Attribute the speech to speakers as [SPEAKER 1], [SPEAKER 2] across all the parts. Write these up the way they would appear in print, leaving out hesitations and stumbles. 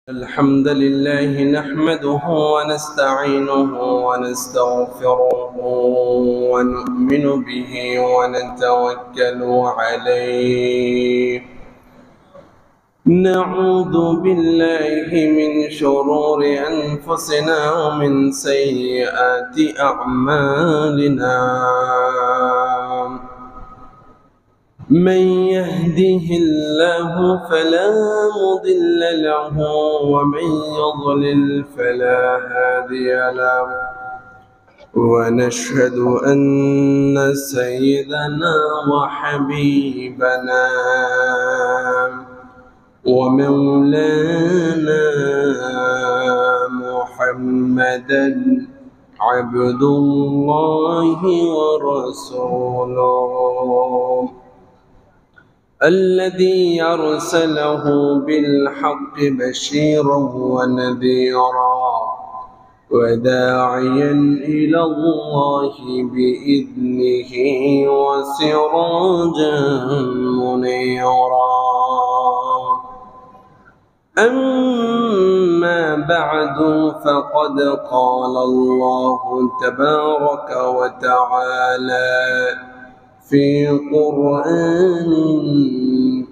[SPEAKER 1] الحمد لله نحمده ونستعينه ونستغفره ونؤمن به ونتوكل عليه. نعوذ بالله من شرور أنفسنا ومن سيئات أعمالنا. من يهده الله فلا مضل له ومن يضلل فلا هادي له. ونشهد أن سيدنا وحبيبنا ومولانا محمدا عبد الله ورسوله الذي أرسله بالحق بشيرا ونذيرا وداعيا إلى الله بإذنه وسراجا منيرا. أما بعد فقد قال الله تبارك وتعالى في قرآن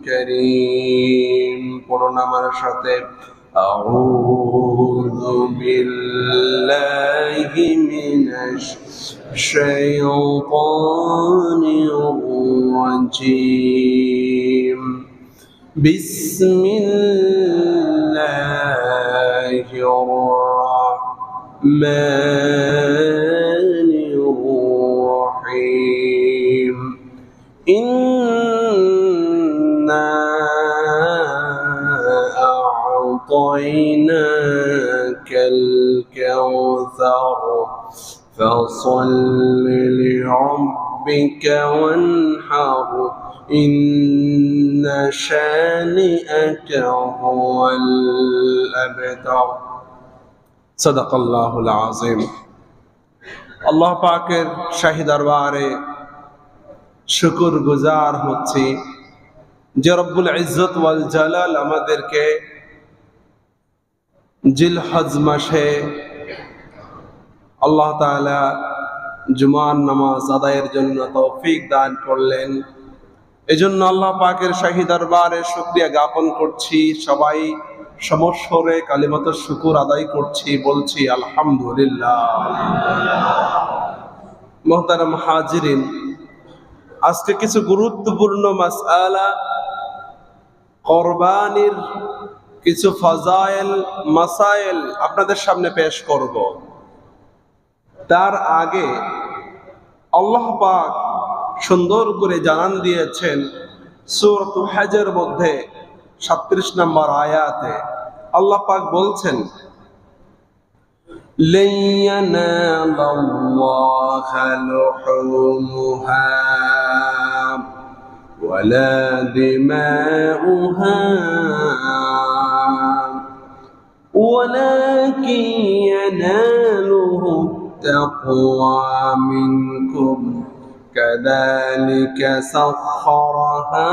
[SPEAKER 1] كريم قرآن مرشد أعوذ بالله من الشيطان الرجيم. بسم الله الرحمن الرحيم. إنا أعطيناك الكوثر فصل لربك وانحر إن شانئك هو الأبتر. صدق الله العظيم. আল্লাহ পাকের শাহী দরবারে শুকর গুজার হচ্ছি যে রব্বুল ইজ্জত ওয়াল জালাল আমাদেরকে জিলহজ মাসে আল্লাহ তাআলা জুমার নামাজ আদায়ের জন্য তৌফিক দান করলেন। এজন্য আল্লাহ পাকের শাহী দরবারে শুকরিয়া জ্ঞাপন করছি। সবাই সমস্বরে কালিমাত শুকুর আদায় করছি, বলছি আলহামদুলিল্লাহ। মুহতারাম হাজিরিন, আজকে কিছু গুরুত্বপূর্ণ মাসআলা, কুরবানির কিছু ফাজাইল মাসাইল আপনাদের সামনে পেশ করব। তার আগে আল্লাহ পাক সুন্দর করে জানান দিয়েছেন সূরাতুল হজের মধ্যে 37 নম্বর আয়াতে আল্লাহ পাক বলছেন, لن ينال الله لحومها ولا دماؤها ولكن يناله التقوى منكم كذلك سخرها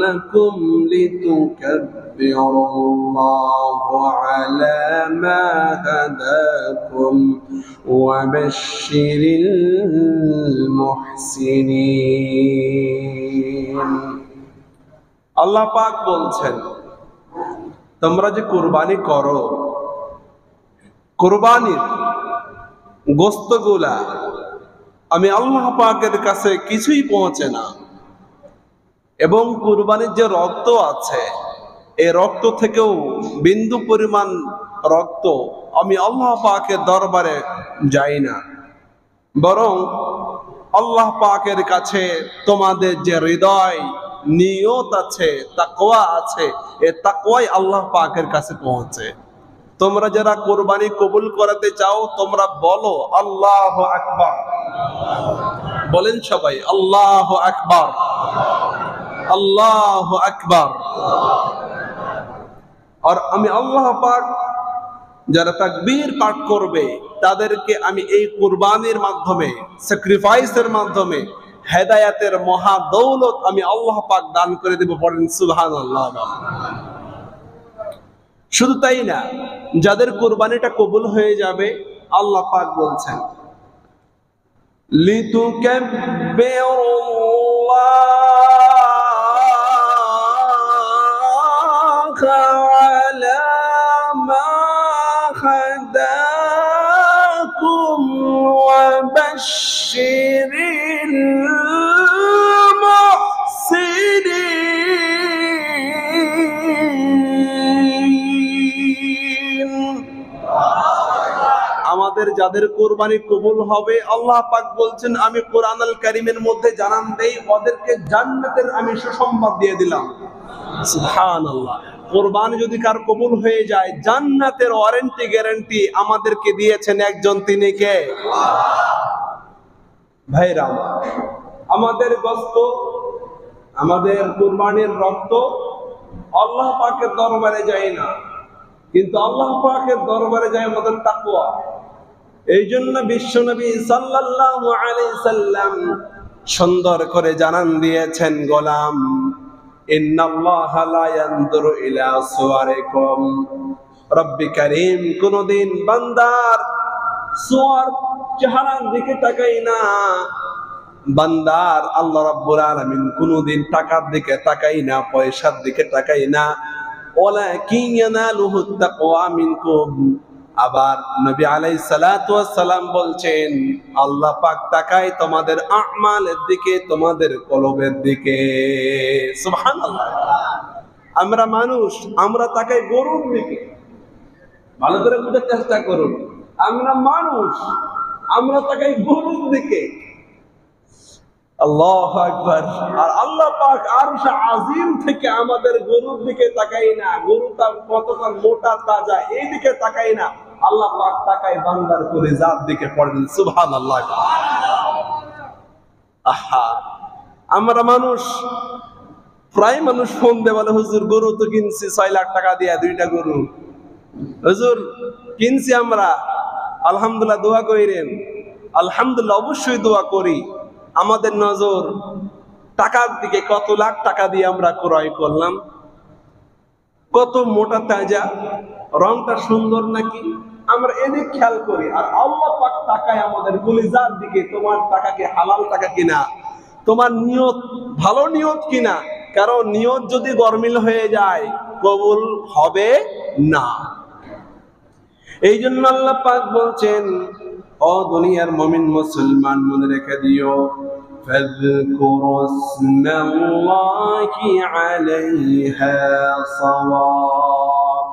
[SPEAKER 1] لكم لتكبروا الله على ما هداكم وبشر المحسنين. আল্লাহ পাক বলছেন, তোমরা যে কুরবানি করো, কুরবানির গোশতগুলা আমি আল্লাহ পাকের কাছে কিছুই পৌঁছে না, এবং কুরবানির যে রক্ত আছে এই রক্ত থেকেও বিন্দু পরিমাণ রক্ত আমি আল্লাহ পাকের দরবারে যাই না, বরং আল্লাহ পাকের কাছে তোমাদের যে হৃদয় নিয়ত আছে, তাকওয়া আছে, এই তাকওয়াই আল্লাহ পাকের কাছে পৌঁছে। তোমরা যারা কুরবানি কবুল করাতে চাও তোমরা বলো আল্লাহু আকবার। বলেন সবাই আল্লাহু আকবার, আল্লাহু আকবার। আর আমি আল্লাহ পাক যারা তাকবীর পাঠ করবে তাদেরকে আমি এই কুরবানির মাধ্যমে, স্যাক্রিফাইসের মাধ্যমে হেদায়েতের মহা দৌলত আমি আল্লাহ পাক দান করে দেব। পড়েন সুবহানাল্লাহ। শুধু তাই না, যাদের কোরবানিটা কবুল হয়ে যাবে আল্লাহ পাক বলছেন লিতুকাব্বিরুল্লাহ আলা মা হাদাকুম ওয়া বাশশিরিল মুহসিনিন। আমাদের যাদের কোরবানি কবুল হবে আল্লাহ পাক বলছেন আমি কোরআন আল কারীমের মধ্যে জানান দেই ওদেরকে জান্নাতের আমি সুসংবাদ দিয়ে দিলাম। সুবহানাল্লাহ। কোরবানি যদি কার কবুল হয়ে যায় জান্নাতের ওয়ারেন্টি গ্যারান্টি আমাদেরকে দিয়েছেন একজন, তিনি কে? ভাইরা আমাদের গোশত, আমাদের কুরবানির রক্ত আল্লাহ পাকের দরবারে যায় না, কিন্তু আল্লাহ পাকের দরবারে যায় আমাদের তাকওয়া। এই জন্য বিশ্বনবী সাল্লাল্লাহু আলাইহি সাল্লাম সুন্দর করে জানান দিয়েছেন গোলাম ইন্নাল্লাহা লা ইয়ানজুরু ইলা সুওয়ারিকুম, রব্বি কারীম কোনদিন বান্দার সুওয়ার চেহারার দিকে তাকায় না, বান্দার আল্লাহ রাব্বুল আলামিন কোনদিন টাকার দিকে তাকায় না, পয়সার দিকে তাকায় না, ওয়ালাকিন ইয়ানালুহুত তাকওয়া মিনকুম। আবার নবী আলাইহিস সালাতু ওয়াস সালাম বলছেন আল্লাহ পাক তাকায় তোমাদের আমালের দিকে, তোমাদের কলবের দিকে। সুবহানাল্লাহ। আমরা মানুষ, আমরা তাকাই গরুর দিকে। ভালো করে বুঝার চেষ্টা করুন, আমরা মানুষ, আমরা তাকাই গরুর দিকে। আল্লাহু আকবার। আর আল্লাহ পাক আরশে আজিম থেকে আমাদের গরুর দিকে তাকাই না, গরুটা কতটা মোটা তাজা এই দিকে তাকাই না, আল্লাহ পাক তাকায় বান্দার কলিজার দিকে। পড়েন সুবহানাল্লাহ। আহা, আমরা মানুষ, প্রায় মানুষ ফোন দিয়ে বলে হুজুর গরু তো কিনছি 6 লাখ টাকা দিয়ে, 2টা গরু হুজুর কিনছি আমরা, আলহামদুলিল্লাহ দোয়া কইরেন। আলহামদুলিল্লাহ, অবশ্যই দোয়া করি। আমাদের নজর টাকার দিকে, কত লাখ টাকা দিয়ে আমরা ক্রয় করলাম, কত মোটা তাজা, রংটা সুন্দর নাকি, আমরা এদিক খেয়াল করি। আর আল্লাহ পাক তাকায় আমাদের কলিজার দিকে, তোমার টাকা কি হালাল টাকা কিনা, তোমার নিয়ত ভালো নিয়ত কিনা। কারণ নিয়ত যদি গরমিল হয়ে যায় কবুল হবে না। এই জন্য আল্লাহ পাক বলছেন ও দুনিয়ার মুমিন মুসলমান মনে রেখে দিও ফাযকুরু ইসমাল্লাহি আলাইহা সাওয়াব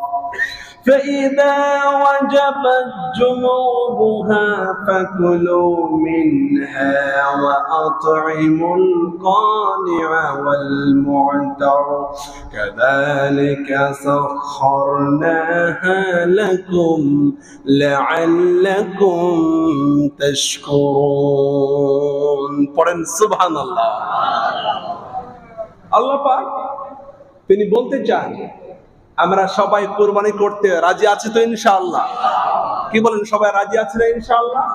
[SPEAKER 1] فإذا وجبت جنوبها فكلوا منها وأطعموا القانع والمعتر كذلك سخرناها لكم لعلكم تشكرون. পড়েন সুবহানাল্লাহ। আল্লাহ পাক তিনি বলতে চান আমরা সবাই কুরবানি করতে রাজি আছি তো ইনশাআল্লাহ? কি বলেন, সবাই রাজি আছি না ইনশাআল্লাহ?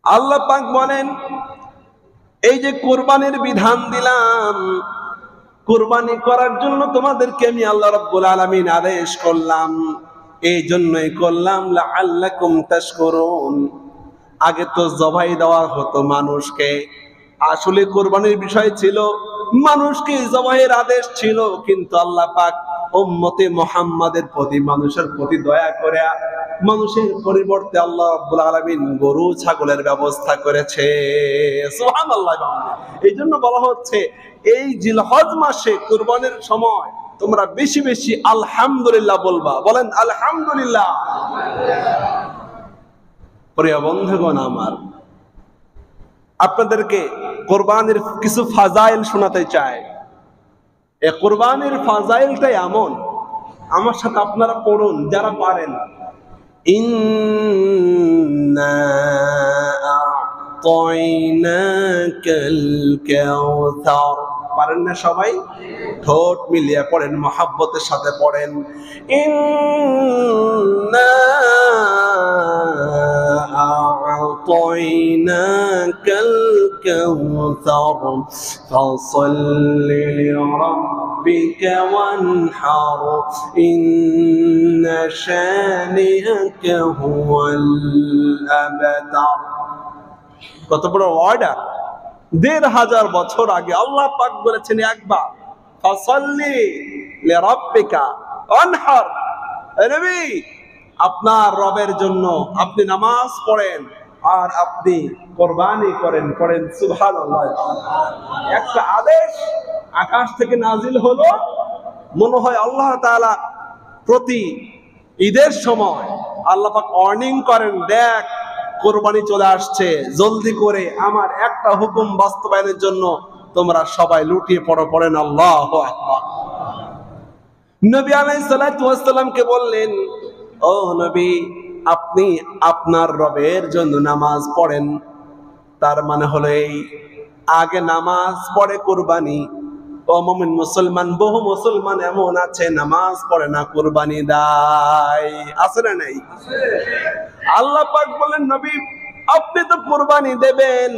[SPEAKER 1] আল্লাহ পাক বলেন এই যে কুরবানির বিধান দিলাম, কুরবানি করার জন্য তোমাদেরকে আমি আল্লাহ রাব্বুল আলামিন আদেশ করলাম, এই জন্যই করলাম লাআল্লাকুম তাশকুরুন। আগে তো জবাই দেওয়া হতো মানুষকে, আসলে কুরবানির বিষয় ছিল মানুষকে জবাইয়ের আদেশ ছিল, কিন্তু আল্লাহ পাক উম্মতে মুহাম্মাদের প্রতি, মানুষের প্রতি দয়া করে মানুষের পরিবর্তে আল্লাহ রাব্বুল আলামিন গরু ছাগলের ব্যবস্থা করেছে। সুবহানাল্লাহ। এই জন্য বলা হচ্ছে এই জিলহজ মাসে কুরবানির সময় তোমরা বেশি বেশি আলহামদুলিল্লাহ বলবা। বলেন আলহামদুলিল্লাহ। প্রিয় বন্ধুগণ আমার, আপনাদেরকে কুরবানির কিছু ফাজাইল শোনাতে চাই। এই কুরবানির ফাজাইলটা এমন, আমার সাথে আপনারা পড়ুন যারা পারেন। ইন্না আ'তাইনাকাল কাউসার। পারেন না সবাই? ঠোঁট মিলিয়ে পড়েন, মহব্বতের সাথে পড়েন। ইন্না আ'তাইনাকাল কাউসার ফাসাল্লি লিরাব্বিকা لربك وانحر إن شانئك هو الأبتر। কত বড় অর্ডার! ১৫০০ বছর আগে আল্লাহ পাক বলেছেন একবার, ফাসাল্লি লিরাব্বিকা ওয়ানহার, নবী আপনার রবের জন্য আপনি নামাজ পড়েন আর আপনি কুরবানি করেন। পড়েন সুবহানাল্লাহ। একটা আদেশ আকাশ থেকে নাজিল হলো। মনে হয় আল্লাহ তাআলা প্রতি ঈদের সময় আল্লাহ পাক ওয়ার্নিং করেন, দেখ কুরবানি চলে আসছে, জলদি করে আমার একটা হুকুম বাস্তবায়নের জন্য তোমরা সবাই লুটিয়ে পড়ো। পড়েন আল্লাহু আকবার। নবী আলাইহিস সালাতু ওয়াস সালামকে বললেন, ও নবী আপনি আপনার রবের জন্য নামাজ পড়েন। তার মানে হলো এই, আগে নামাজ পড়ে কুরবানি। ও মুমিন মুসলমান, বহু মুসলমান এমন আছে নামাজ পড়ে না, কুরবানি দেয়। আছে না নাই? আল্লাহ পাক বলেন, নবী আপনি তো কুরবানি দেবেন,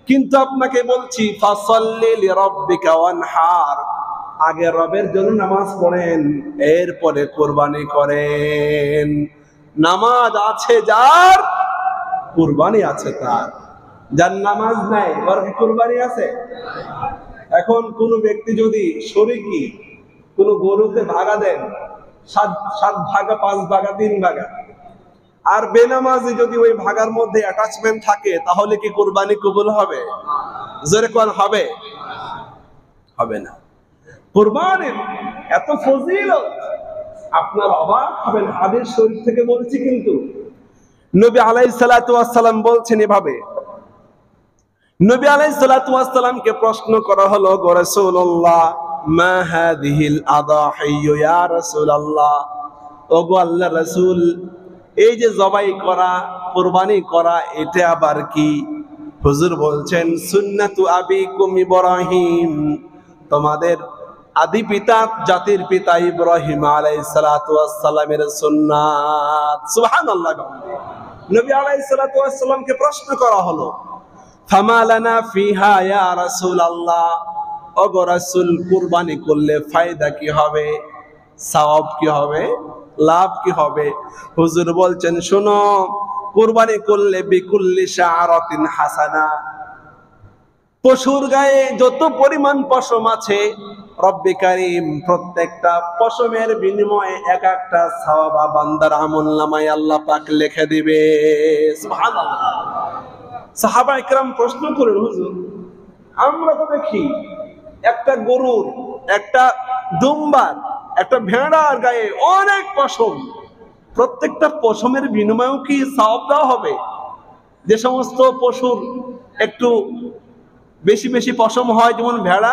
[SPEAKER 1] কিন্তু আপনাকে বলছি ফাসাল্লি লিরাব্বিকা ওয়ানহার, আগে রবের জন্য নামাজ পড়েন, এরপরে কুরবানি করেন। নামাজ আছে যার, কুরবানি আছে তার। যার নামাজ নাই ওর কি কুরবানি আছে? এখন কোন ব্যক্তি যদি শরীকি কোন গরুতে ভাগা দেন, 7 ভাগা 5 ভাগা 3 ভাগা, আর বেনামাজি যদি ওই ভাগার মধ্যে অ্যাটাচমেন্ট থাকে, তাহলে কি কুরবানি কবুল হবে? জোরে কোন হবে? হবে না। কুরবানির এত ফজিলত আপনার অবাক হবেন। হাদিস শরীফ থেকে বলছি, কিন্তু নবী আলাইহিস সালাতু ওয়াস সালাম বলছেন এভাবে। নবী আলাইহিস সালাতু ওয়াস সালামকে প্রশ্ন করা হলো, গো রাসূলুল্লাহ মা হাদিহিল আদাহি ইয়া রাসূলুল্লাহ, ও গো আল্লাহর রাসূল এই যে জবাই করা, কুরবানি করা, এটা আবার কি? হুজুর বলছেন, সুন্নাতু আবিকুম ইব্রাহিম, তোমাদের আদি পিতা জাতির পিতা ইব্রাহিম আলাইহিস সালাতু ওয়াস সালামের সুন্নাত। সুবহানাল্লাহ। নবী আলাইহিস সালাতু ওয়াস সালামকে প্রশ্ন করা হলো, ফামা লানা ফিহা ইয়া রাসূলুল্লাহ, ও গো রাসূল কুরবানি করলে ফায়দা কি হবে, সওয়াব কি হবে, লাভ কি হবে? হুজুর বলছেন, শোনো, কুরবানি করলে বিকুল্লি শাআরাতিন হাসানা, পশুর গায়ে যত পরিমাণ পশম আছে, রব্বে কারীম প্রত্যেকটা পশমের বিনিময়ে এক একটা সওয়াব বান্দার আমলনামায় আল্লাহ পাক লিখে দিবে। সুবহানাল্লাহ। সাহাবা ইকরাম প্রশ্ন করেন, হুজুর আমরা তো দেখি একটা গরুর, একটা দুম্বার, একটা ভেড়ার গায়ে অনেক পশম, প্রত্যেকটা পশমের বিনিময়েও কি সওয়াব দেওয়া হবে? যে সমস্ত পশুর একটু বেশি বেশি পশম হয়, যেমন ভেড়া,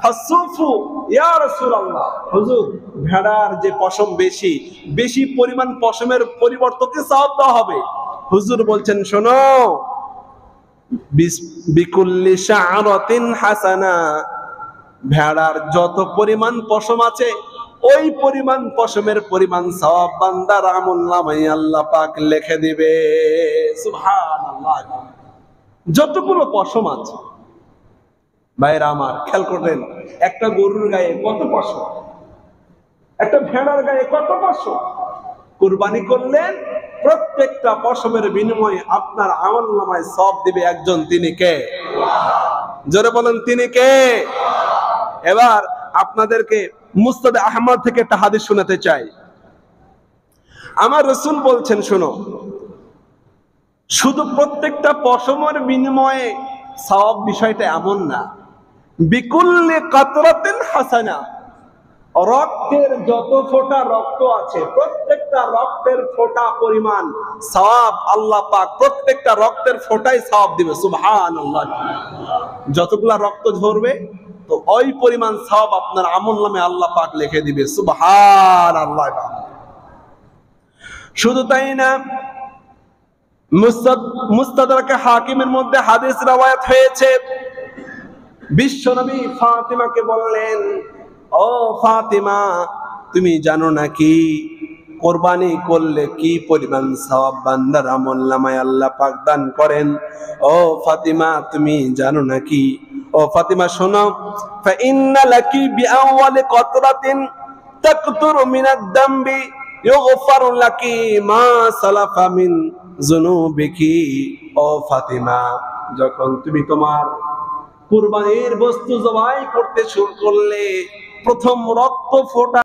[SPEAKER 1] ফাসুফু ইয়া রাসূলুল্লাহ, হুজুর ভেড়ার যে পশম বেশি, বেশি পরিমাণ পশমের পরিবর্তে সওয়াব দেওয়া হবে? হুজুর বলছেন, শোনো, বিকুল্লি শাআরাতিন হাসানা, ভেড়ার যত পরিমাণ পশম আছে ওই পরিমাণ পশমের পরিমাণ সওয়াব বান্দার আমলনামায় আল্লাহ পাক লিখে দিবে। সুবহানাল্লাহ। যতগুলো পশম আছে ভাইরা আমার, খেয়াল করবেন, একটা গরুর গায়ে কত পশম, একটা ভেড়ার গায়ে কত পশম। কুরবানি করলেন, প্রত্যেকটা পশমের বিনিময়ে আপনার আমলনামায় সওয়াব দিবে একজন, তিনি কে? জোরে বলেন, তিনি কে? এবার আপনাদেরকে মুসনাদ আহমদ থেকে একটা হাদিস শোনাতে চাই। আমার রাসূল বলছেন, শোনো, শুধু প্রত্যেকটা পশমের বিনিময়ে সওয়াব বিষয়টা এমন না, বিকুল্লি কাতরাতিন হাসানা, রক্তের যত ফোঁটা রক্ত আছে, প্রত্যেকটা রক্তের ফোঁটা পরিমাণ সওয়াব আল্লাহ পাক প্রত্যেকটা রক্তের ফোঁটায় সওয়াব দিবে। সুবহানাল্লাহ। যতগুলা রক্ত ঝরবে তো ওই পরিমাণ সওয়াব আপনার আমলনামে আল্লাহ পাক লিখে দিবে। সুবহানাল্লাহ। শুধু তাই না, মুস্তাদরাকে হাকিমের মধ্যে হাদিস রওয়ায়াত হয়েছে, বিশ্বনবী ফাতিমাকে বললেন, ও ফাতিমা, তুমি জানো নাকি কোরবানি করলে কি পরিমাণ সওয়াব বান্দার আমলনামায় আল্লাহ পাক দান করেন? ও ফাতিমা, তুমি জানো নাকি? ও ফাতিমা শোনো, ফাইন্না লাকি বিআওয়ালি কতরাতিন তাকতুরু মিনাদ দামবি ইউগফারু লাকি মা সালাফা মিন যুনুবিকি। ও ফাতিমা, যখন তুমি তোমার কুরবানির বস্তু জবাই করতে শুরু করলে, প্রথম রক্ত ফোটা